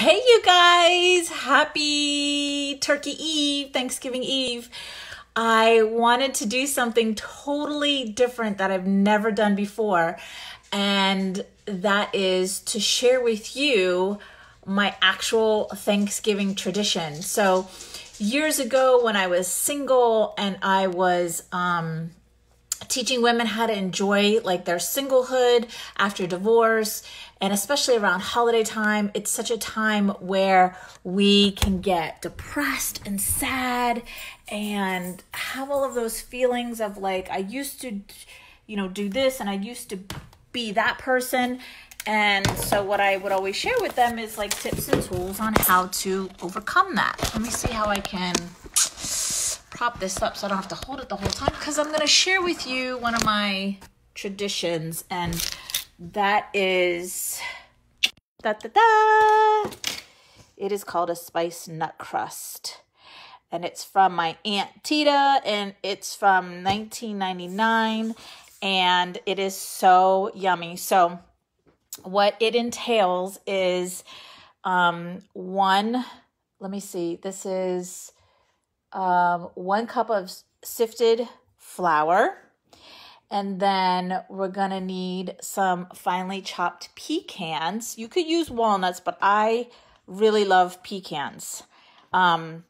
Hey, you guys, happy Turkey Eve, Thanksgiving Eve. I wanted to do something totally different that I've never done before, and that is to share with you my actual Thanksgiving tradition. So years ago when I was single and I was teaching women how to enjoy like their singlehood after divorce, and especially around holiday time, it's such a time where we can get depressed and sad and have all of those feelings of like, I used to, do this and I used to be that person. And so what I would always share with them is like tips and tools on how to overcome that. Let me see how I can prop this up so I don't have to hold it the whole time, because I'm going to share with you one of my traditions, and that is it is called a spiced nut crust, and it's from my Aunt Tita, and it's from 1999, and it is so yummy. So what it entails is this is 1 cup of sifted flour. And then we're going to need some finely chopped pecans. You could use walnuts, but I really love pecans. I've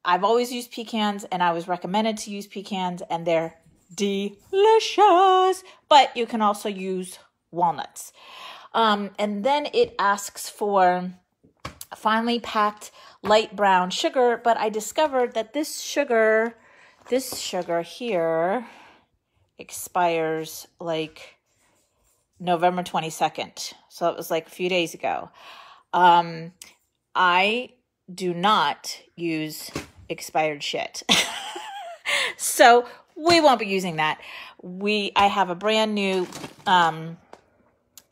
always used pecans, and I was recommended to use pecans, and they're delicious. But you can also use walnuts. And then it asks for finely packed light brown sugar, but I discovered that this sugar here expires like November 22nd. So it was like a few days ago. I do not use expired shit. So we won't be using that. I have a brand new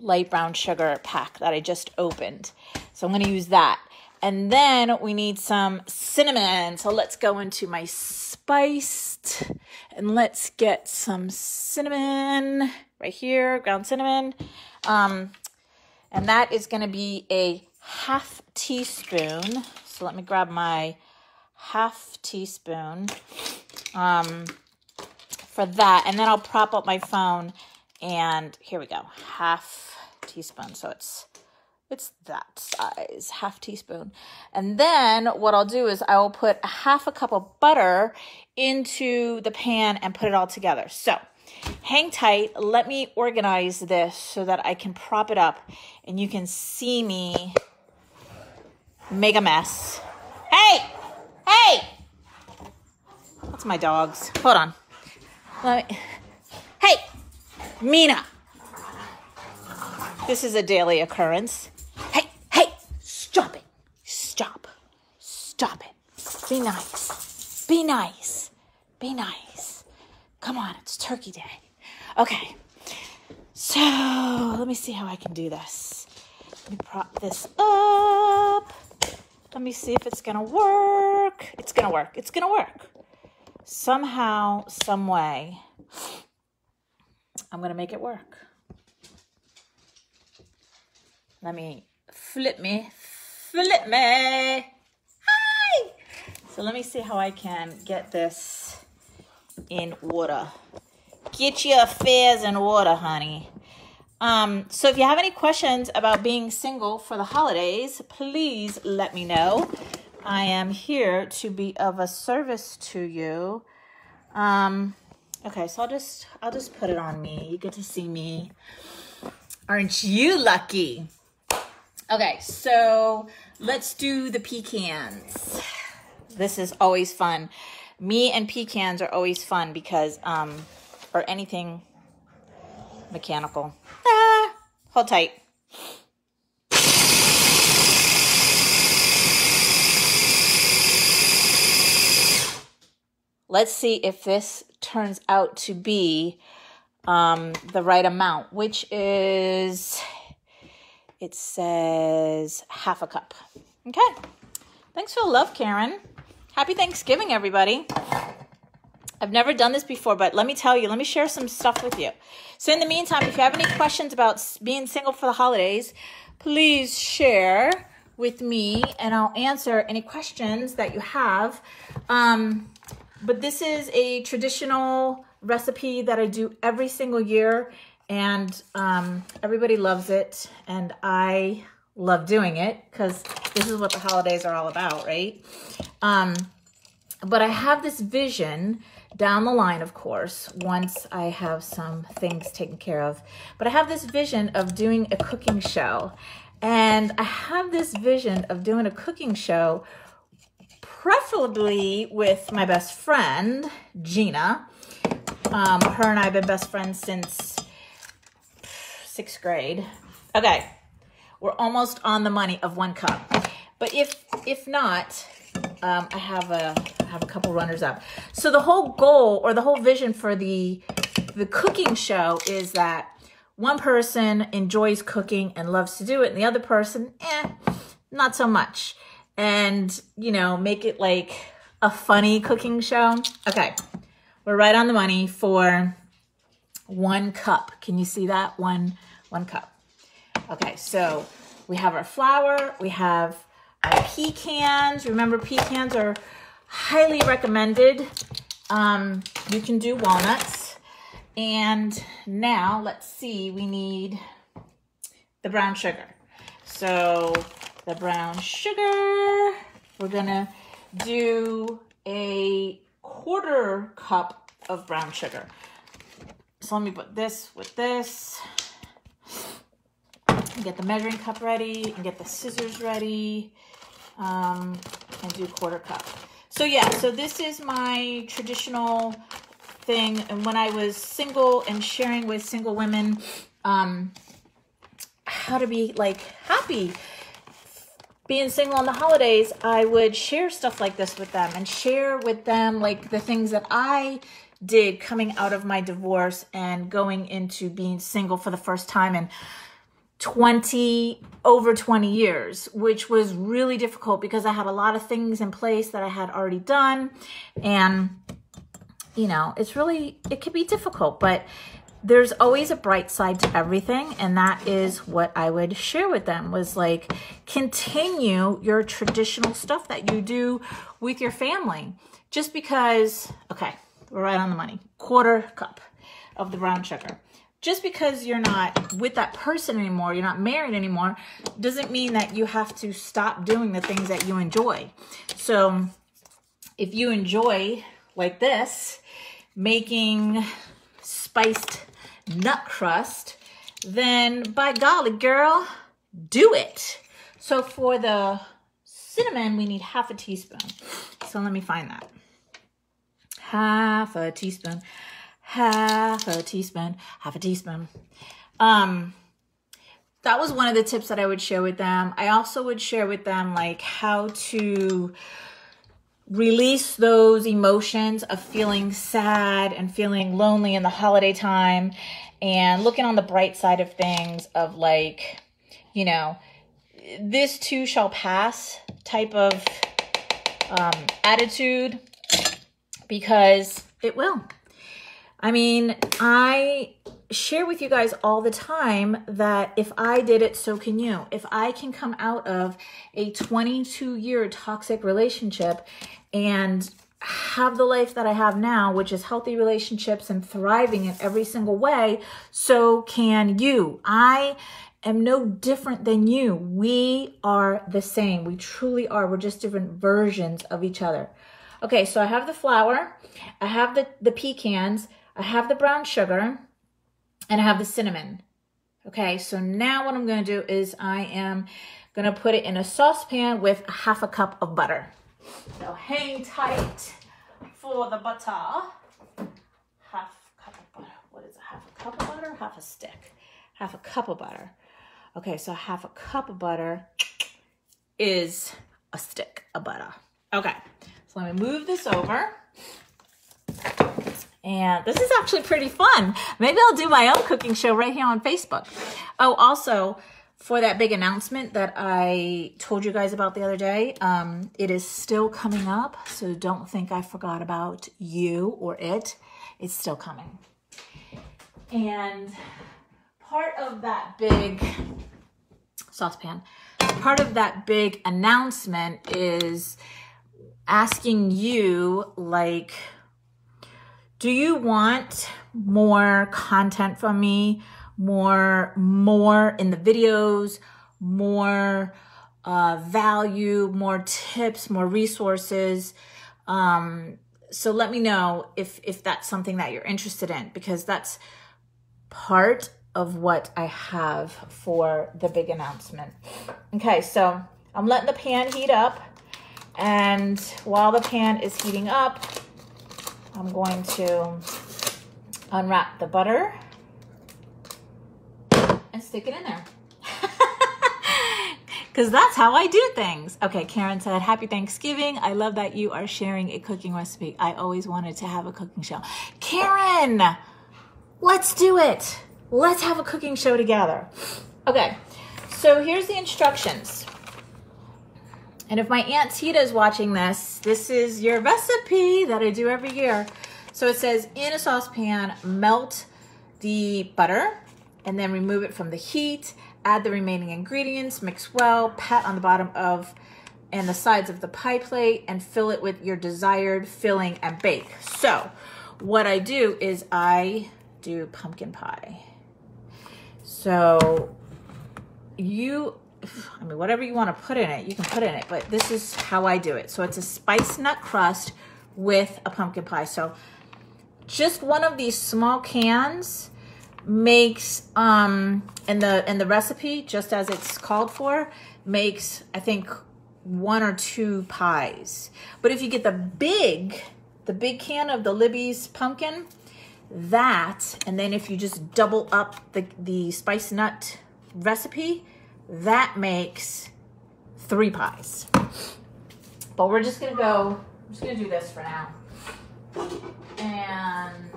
light brown sugar pack that I just opened. So I'm going to use that. And then we need some cinnamon. So let's go into my spiced, and let's get some cinnamon right here, ground cinnamon. And that is going to be a 1/2 teaspoon. So let me grab my 1/2 teaspoon for that. And then I'll prop up my phone, and here we go, 1/2 teaspoon. So it's that size, 1/2 teaspoon. And then what I'll do is I will put 1/2 cup of butter into the pan and put it all together. So hang tight. Let me organize this so that I can prop it up and you can see me make a mess. Hey! That's my dogs. Hold on. Hey! Mina! This is a daily occurrence. Hey, stop it. Stop it. Be nice. Come on, it's Turkey Day. Okay, so let me see how I can do this. Let me prop this up. Let me see if it's going to work. It's going to work. Somehow, some way, I'm going to make it work. Let me flip me. Hi! So let me see how I can get this in order. Get your affairs in order, honey. So if you have any questions about being single for the holidays, please let me know. I am here to be of a service to you. Okay, so I'll just put it on me. You get to see me. Aren't you lucky? Okay, so let's do the pecans. This is always fun. Me and pecans are always fun because, or anything mechanical. Hold tight. Let's see if this turns out to be the right amount, which is... It says 1/2 cup. Okay. Thanks for the love, Karen. Happy Thanksgiving, everybody. I've never done this before, but let me share some stuff with you. So in the meantime, if you have any questions about being single for the holidays, please share with me and I'll answer any questions that you have. But this is a traditional recipe that I do every single year, and everybody loves it, and I love doing it because this is what the holidays are all about, right? But I have this vision down the line, of course, once I have some things taken care of. But I have this vision of doing a cooking show. And I have this vision of doing a cooking show, preferably with my best friend, Gina. Her and I have been best friends since 6th grade. Okay, we're almost on the money of 1 cup. But if not, I have a couple runners up. So the whole goal or the whole vision for the cooking show is that one person enjoys cooking and loves to do it, and the other person, not so much. And, you know, make it like a funny cooking show. Okay, we're right on the money for 1 cup. Can you see that? One cup. Okay, so we have our flour, we have our pecans. Remember, pecans are highly recommended. You can do walnuts. And now let's see, we need the brown sugar. So the brown sugar, we're gonna do a 1/4 cup of brown sugar. So let me put this with this. Get the measuring cup ready and get the scissors ready. And do 1/4 cup. So yeah, so this is my traditional thing. And when I was single and sharing with single women how to be like happy being single on the holidays, I would share stuff like this with them and share with them like the things that I did coming out of my divorce and going into being single for the first time in over 20 years, which was really difficult because I had a lot of things in place that I had already done. And, you know, it can be difficult, but there's always a bright side to everything. And that is what I would share with them, was like, continue your traditional stuff that you do with your family. Just because, okay, we're right on the money, 1/4 cup of the brown sugar. Just because you're not with that person anymore, you're not married anymore, doesn't mean that you have to stop doing the things that you enjoy. So if you enjoy, like this, making spiced nut crust, then by golly, girl, do it. So for the cinnamon, we need 1/2 teaspoon. So let me find that. 1/2 teaspoon. 1/2 teaspoon, 1/2 teaspoon. That was one of the tips that I would share with them. I also would share with them like how to release those emotions of feeling sad and feeling lonely in the holiday time, and looking on the bright side of things of like, you know, this too shall pass type of attitude, because it will. I mean, I share with you guys all the time that if I did it, so can you. If I can come out of a 22-year toxic relationship and have the life that I have now, which is healthy relationships and thriving in every single way, so can you. I am no different than you. We are the same. We truly are. We're just different versions of each other. Okay, so I have the flour, I have the pecans, I have the brown sugar, and I have the cinnamon. Okay, so now what I'm going to do is I am going to put it in a saucepan with 1/2 cup of butter. So hang tight for the butter. 1/2 cup of butter. What is it? 1/2 cup of butter? 1/2 stick. 1/2 cup of butter. Okay, so 1/2 cup of butter is a stick of butter. Okay, so let me move this over. And this is actually pretty fun. Maybe I'll do my own cooking show right here on Facebook. Oh, also, for that big announcement that I told you guys about the other day, it is still coming up. So don't think I forgot about you or it. It's still coming. And part of that big saucepan, part of that big announcement is asking you, like, do you want more content from me? More in the videos, more value, more tips, more resources. So let me know if that's something that you're interested in, because that's part of what I have for the big announcement. Okay, so I'm letting the pan heat up, and while the pan is heating up, I'm going to unwrap the butter and stick it in there. Because that's how I do things. Okay, Karen said, happy Thanksgiving. I love that you are sharing a cooking recipe. I always wanted to have a cooking show. Karen, let's do it. Let's have a cooking show together. Okay, so here's the instructions. And if my Aunt Tita is watching this, this is your recipe that I do every year. So it says, in a saucepan, melt the butter and then remove it from the heat. Add the remaining ingredients, mix well, pat on the bottom of and the sides of the pie plate, and fill it with your desired filling and bake. So what I do is I do pumpkin pie. So whatever you want to put in it, you can put in it, but this is how I do it. So it's a spiced nut crust with a pumpkin pie. So just one of these small cans makes, in the recipe, just as it's called for, makes, I think, 1 or 2 pies. But if you get the big can of the Libby's pumpkin, that, and then if you just double up the spiced nut recipe, that makes 3 pies. But we're just gonna go, I'm just gonna do this for now. And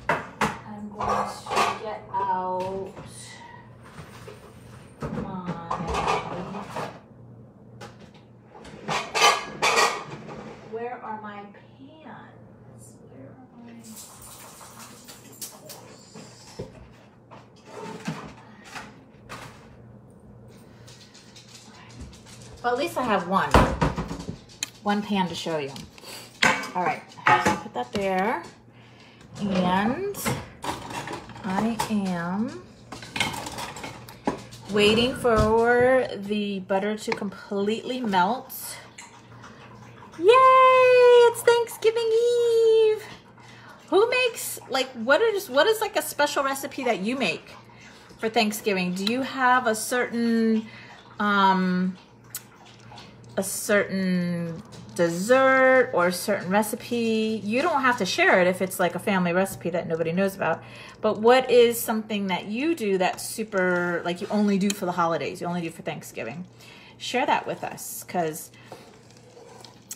I'm going to get out where are my pans? Where are my... Well, at least I have one pan to show you. All right, so put that there. And I am waiting for the butter to completely melt. Yay, it's Thanksgiving Eve. Who makes, like, what is like a special recipe that you make for Thanksgiving? Do you have a certain dessert or a certain recipe? You don't have to share it if it's like a family recipe that nobody knows about. But what is something that you do that's super, like, you only do for the holidays, you only do for Thanksgiving? Share that with us, because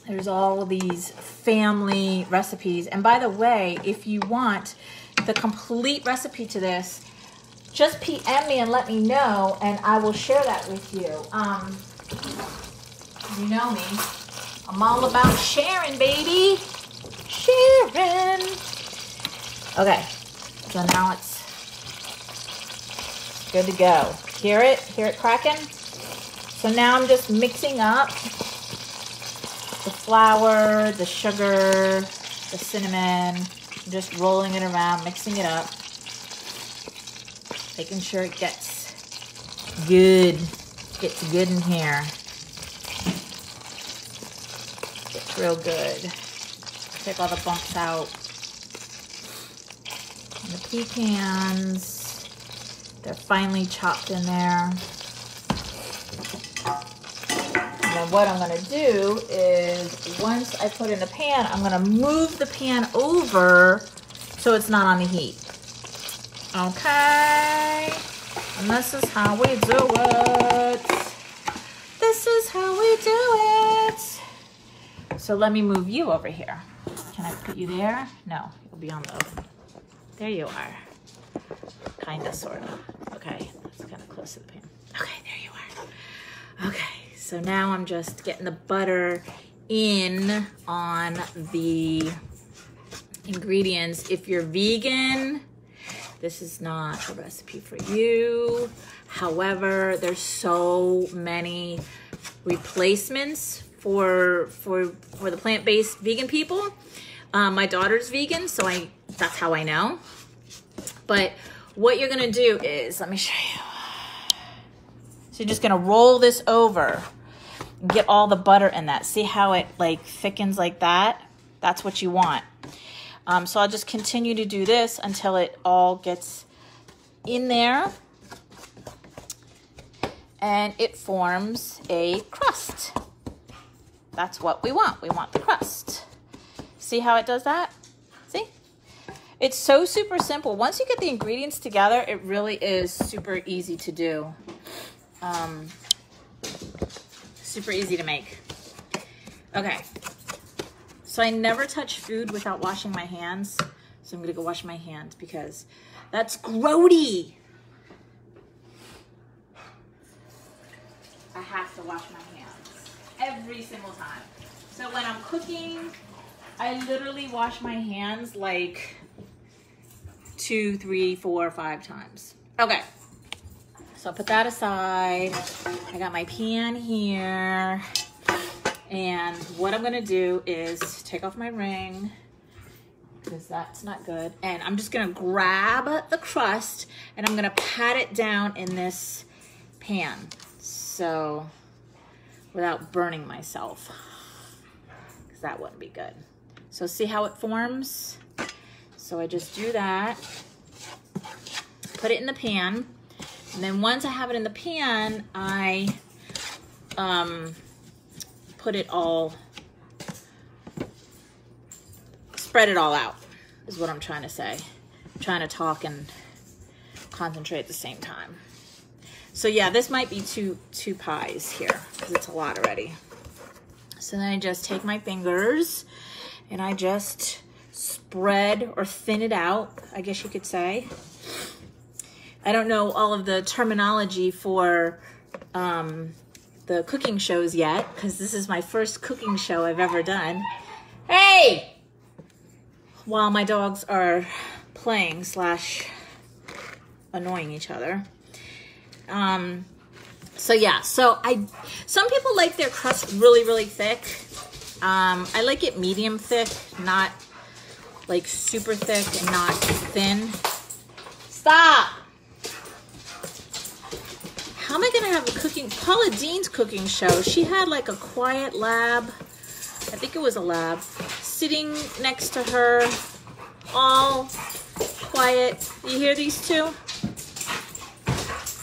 there's all these family recipes. And by the way, if you want the complete recipe to this, just PM me and let me know, and I will share that with you. You know me. I'm all about sharing, baby. Sharing. Okay, so now it's good to go. Hear it? Hear it cracking? So now I'm just mixing up the flour, the sugar, the cinnamon. I'm just rolling it around, mixing it up. Making sure it gets good. Gets good in here. Gets real good. Take all the bumps out. And the pecans, they're finely chopped in there. And then what I'm gonna do is, once I put in the pan, I'm gonna move the pan over so it's not on the heat. Okay, and this is how we do it. This is how we do it. So let me move you over here. Can I put you there? No, you'll be on the oven. There you are. Kinda, sorta. Okay, that's kind of close to the pan. Okay, there you are. Okay, so now I'm just getting the butter in on the ingredients. If you're vegan, this is not a recipe for you. However, there's so many replacements for the plant-based vegan people. My daughter's vegan, so that's how I know. But what you're gonna do is, let me show you. So you're just gonna roll this over and get all the butter in that. See how it like thickens like that? That's what you want. So I'll just continue to do this until it all gets in there and it forms a crust. That's what we want. We want the crust. See how it does that? See? It's so super simple. Once you get the ingredients together, it really is super easy to do. Super easy to make. Okay. So I never touch food without washing my hands. So I'm gonna go wash my hands because that's grody. I have to wash my hands every single time. So when I'm cooking, I literally wash my hands like 2, 3, 4, 5 times. Okay. So I'll put that aside. I got my pan here. And what I'm gonna do is take off my ring because that's not good. And I'm just gonna grab the crust and I'm gonna pat it down in this pan. So without burning myself, because that wouldn't be good. So see how it forms? So I just do that, put it in the pan. And then once I have it in the pan, I, put it all, spread it all out is what I'm trying to say. I'm trying to talk and concentrate at the same time. So yeah, this might be two pies here because it's a lot already. So then I just take my fingers and I just spread or thin it out, I guess you could say. I don't know all of the terminology for the cooking shows yet, because this is my first cooking show I've ever done. Hey! While my dogs are playing / annoying each other. So yeah, some people like their crust really, really thick. I like it medium thick, not like super thick and not thin. Stop! How am I gonna have a cooking, Paula Dean's cooking show? She had like a quiet lab, I think it was a lab, sitting next to her, all quiet. You hear these two?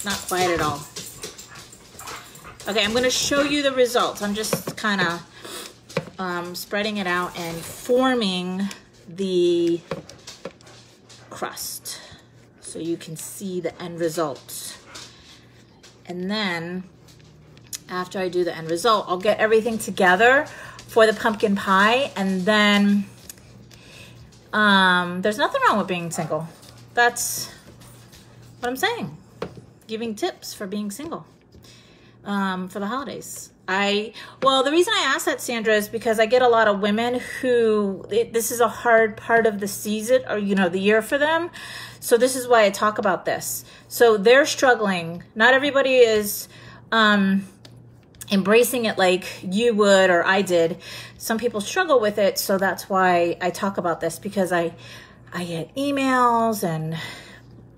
Not quiet at all. Okay, I'm gonna show you the results. I'm just kind of spreading it out and forming the crust so you can see the end result. And then after I do the end result, I'll get everything together for the pumpkin pie. And then there's nothing wrong with being single. That's what I'm saying. Giving tips for being single for the holidays. Well, the reason I asked that, Sandra, is because I get a lot of women who, this is a hard part of the season or, the year for them. So this is why I talk about this. So they're struggling. Not everybody is embracing it like you would or I did. Some people struggle with it. So that's why I talk about this, because I get emails and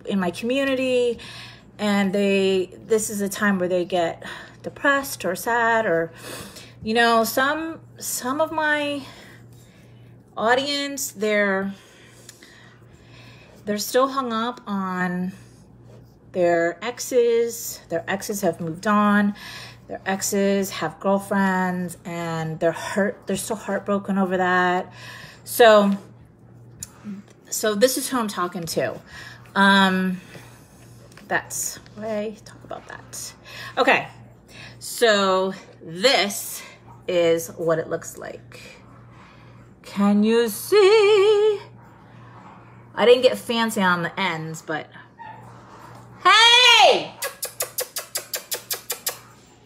in my community, and this is a time where they get depressed or sad, or some of my audience, they're still hung up on their exes. Their exes have moved on. Their exes have girlfriends, and they're hurt. They're still heartbroken over that. So this is who I'm talking to. That's why I talk about that. Okay, so this is what it looks like. Can you see? I didn't get fancy on the ends, but hey!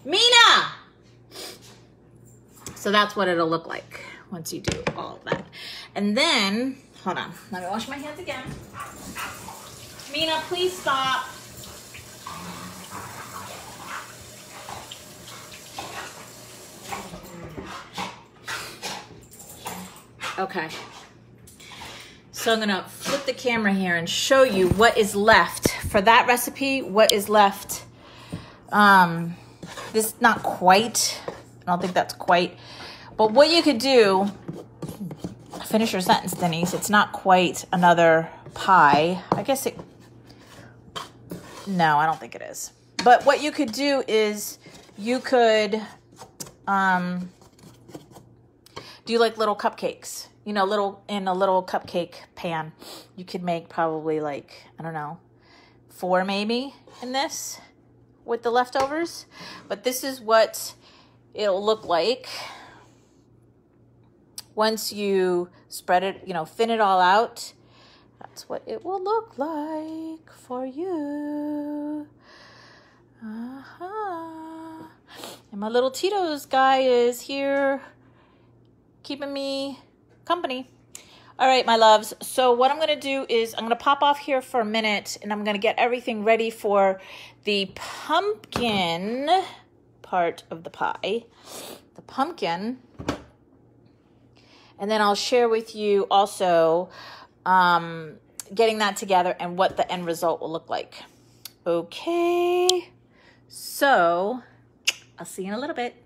Mina! So that's what it'll look like once you do all of that. And then, hold on, let me wash my hands again. Mina, please stop. Okay. So I'm gonna flip the camera here and show you what is left. For that recipe, what is left. This is not quite, I don't think that's quite, but what you could do, finish your sentence, Denise, it's not quite another pie. I guess it, no, I don't think it is. But what you could do is you could do like little cupcakes, you know, in a little cupcake pan. You could make probably like, I don't know, 4 maybe in this with the leftovers. But this is what it'll look like once you spread it, you know, thin it all out. That's what it will look like for you. And my little Tito's guy is here keeping me company. All right, my loves. So what I'm going to do is I'm going to pop off here for a minute and I'm going to get everything ready for the pumpkin part of the pie. The pumpkin. And then I'll share with you also getting that together and what the end result will look like. Okay. So I'll see you in a little bit.